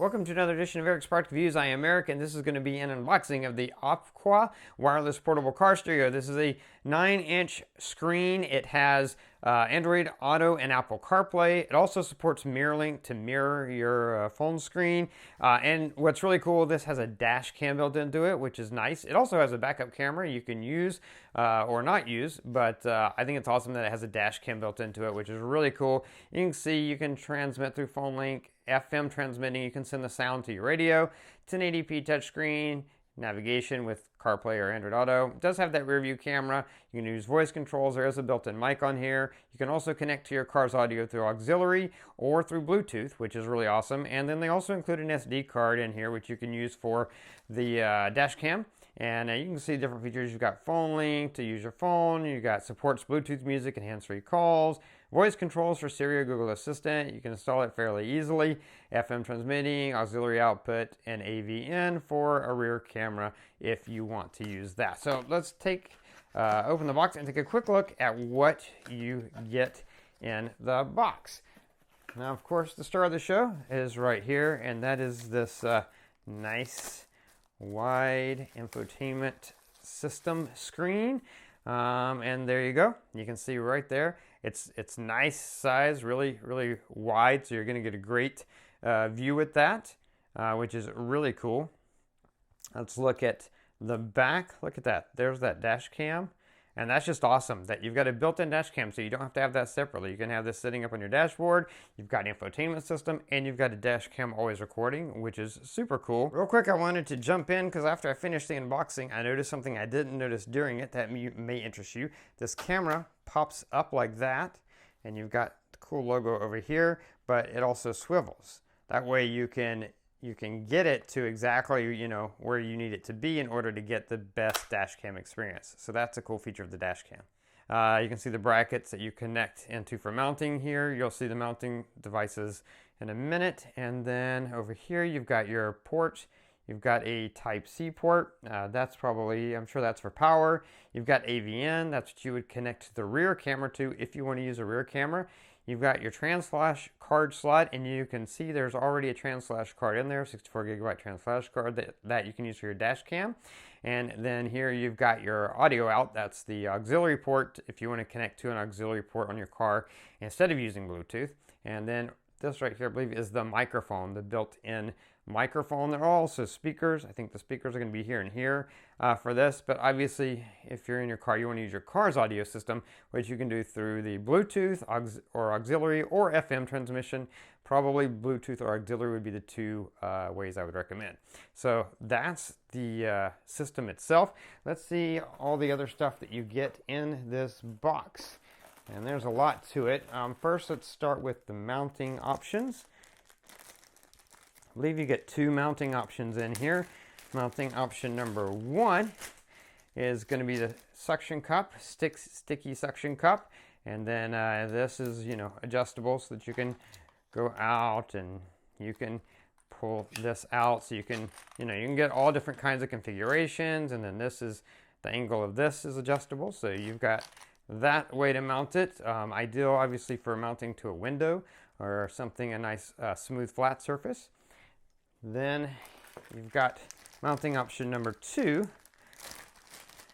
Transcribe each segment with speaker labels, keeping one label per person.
Speaker 1: Welcome to another edition of Eric's Product Reviews. I am Eric, and this is going to be an unboxing of the Aqua wireless portable car stereo. This is a 9-inch screen. It has Android Auto and Apple CarPlay. It also supports Mirrorlink to mirror your phone screen. And what's really cool, this has a dash cam built into it, which is nice. It also has a backup camera you can use or not use, but I think it's awesome that it has a dash cam built into it, which is really cool. You can see you can transmit through phone link, FM transmitting, you can send the sound to your radio, 1080p touchscreen, navigation with CarPlay or Android Auto. It does have that rear view camera. You can use voice controls. There is a built-in mic on here. You can also connect to your car's audio through auxiliary or through Bluetooth, which is really awesome. And then they also include an SD card in here, which you can use for the dash cam. And you can see different features. You've got phone link to use your phone. You've got supports Bluetooth music and hands-free calls. Voice controls for Siri or Google Assistant. You can install it fairly easily. FM transmitting, auxiliary output, and AV in for a rear camera if you want to use that. So let's open the box and take a quick look at what you get in the box. Now, of course, the star of the show is right here, and that is this nice wide infotainment system screen. And there you go. You can see right there. It's nice size, really wide, so you're going to get a great view with that, which is really cool. Let's look at the back. Look at that. There's that dash cam. And that's just awesome that you've got a built-in dash cam, so you don't have to have that separately. You can have this sitting up on your dashboard. You've got an infotainment system, and you've got a dash cam always recording, which is super cool. Real quick, I wanted to jump in because after I finished the unboxing, I noticed something I didn't notice during it that may interest you. This camera pops up like that, and you've got the cool logo over here, but it also swivels. That way you can get it to exactly, where you need it to be in order to get the best dash cam experience. So that's a cool feature of the dash cam. You can see the brackets that you connect into for mounting here. You'll see the mounting devices in a minute. And then over here, you've got your port. You've got a Type-C port. That's probably, I'm sure that's for power. You've got AV-in. That's what you would connect the rear camera to if you want to use a rear camera. You've got your trans flash card slot, and you can see there's already a trans flash card in there, 64 gigabyte trans flash card that you can use for your dash cam. And then here you've got your audio out. That's the auxiliary port if you want to connect to an auxiliary port on your car instead of using Bluetooth. And then this right here, I believe, is the microphone, the built-in microphone. There are also speakers. I think the speakers are going to be here and here for this, but obviously if you're in your car, you want to use your car's audio system, which you can do through the Bluetooth or auxiliary or FM transmission. Probably Bluetooth or auxiliary would be the two ways I would recommend. So that's the system itself. Let's see all the other stuff that you get in this box. And there's a lot to it. First, let's start with the mounting options. I believe you get two mounting options in here. Mounting option number 1 is going to be the suction cup, sticky suction cup. And then this is, adjustable so that you can go out and you can pull this out so you can get all different kinds of configurations. And then this is, the angle of this is adjustable. So you've got that way to mount it. Ideal, obviously, for mounting to a window or something, a nice smooth flat surface. Then you've got mounting option number 2,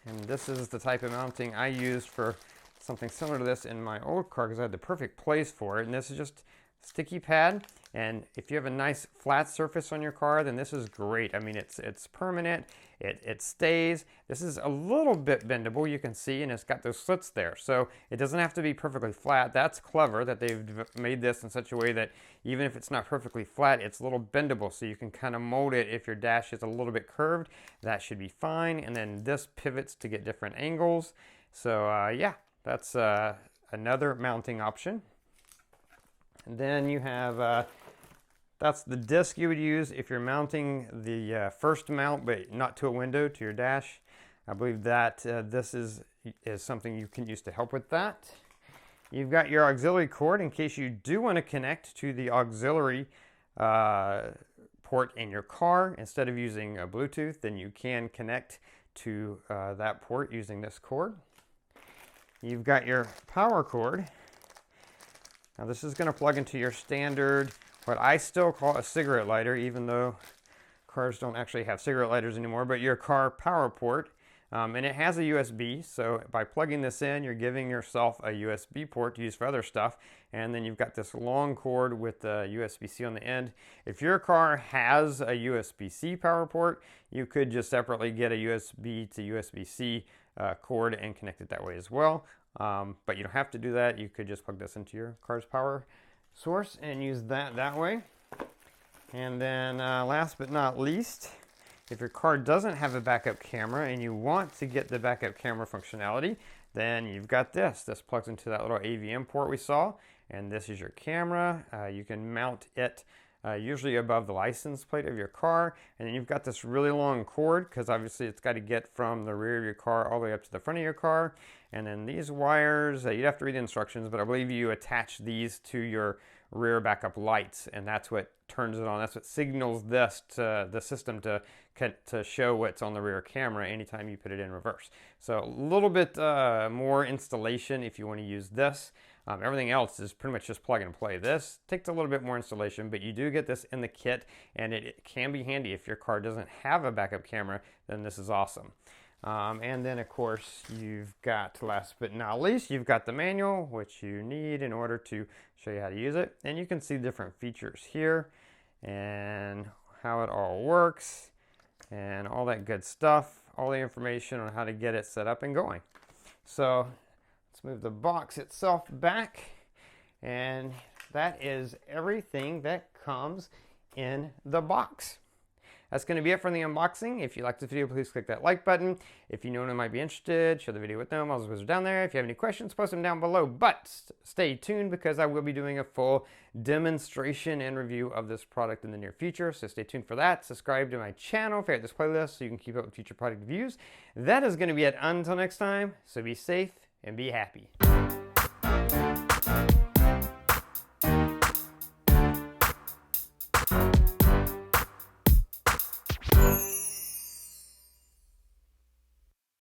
Speaker 1: and this is the type of mounting I used for something similar to this in my old car because I had the perfect place for it. And this is just sticky pad, and if you have a nice flat surface on your car, then this is great. I mean, it's permanent. It stays. This is a little bit bendable, you can see, and it's got those slits there. So it doesn't have to be perfectly flat. That's clever that they've made this in such a way that even if it's not perfectly flat, it's a little bendable, so you can kind of mold it. If your dash is a little bit curved, that should be fine. And then this pivots to get different angles. So yeah, that's another mounting option. And then you have, that's the disc you would use if you're mounting the first mount, but not to a window, to your dash. I believe that this is something you can use to help with that. You've got your auxiliary cord in case you do want to connect to the auxiliary port in your car. Instead of using a Bluetooth, then you can connect to that port using this cord. You've got your power cord. Now this is going to plug into your standard what I still call a cigarette lighter, even though cars don't actually have cigarette lighters anymore, but your car power port. And it has a USB, so by plugging this in, you're giving yourself a USB port to use for other stuff. And then you've got this long cord with the USB-C on the end. If your car has a USB-C power port, you could just separately get a USB to USB-C cord and connect it that way as well. But you don't have to do that. You could just plug this into your car's power source and use that way. And then last but not least, if your car doesn't have a backup camera and you want to get the backup camera functionality, then you've got this. This plugs into that little AVM port we saw, and this is your camera. You can mount it usually above the license plate of your car, and then you've got this really long cord, because obviously it's got to get from the rear of your car all the way up to the front of your car. And then these wires, you'd have to read the instructions, but I believe you attach these to your rear backup lights, and that's what turns it on. That's what signals this to the system to show what's on the rear camera anytime you put it in reverse. So a little bit more installation if you want to use this. Everything else is pretty much just plug and play. This takes a little bit more installation, but you do get this in the kit, and it can be handy. If your car doesn't have a backup camera, then this is awesome. And then of course you've got, last but not least, you've got the manual, which you need in order to show you how to use it. And you can see different features here and how it all works and all that good stuff, all the information on how to get it set up and going. So let's move the box itself back, and that is everything that comes in the box. That's going to be it from the unboxing. If you liked this video, please click that like button. If you know anyone might be interested, share the video with them. All those videos are down there. If you have any questions, post them down below. But stay tuned, because I will be doing a full demonstration and review of this product in the near future. So stay tuned for that. Subscribe to my channel, favorite this playlist, so you can keep up with future product reviews. That is going to be it until next time. So be safe and be happy.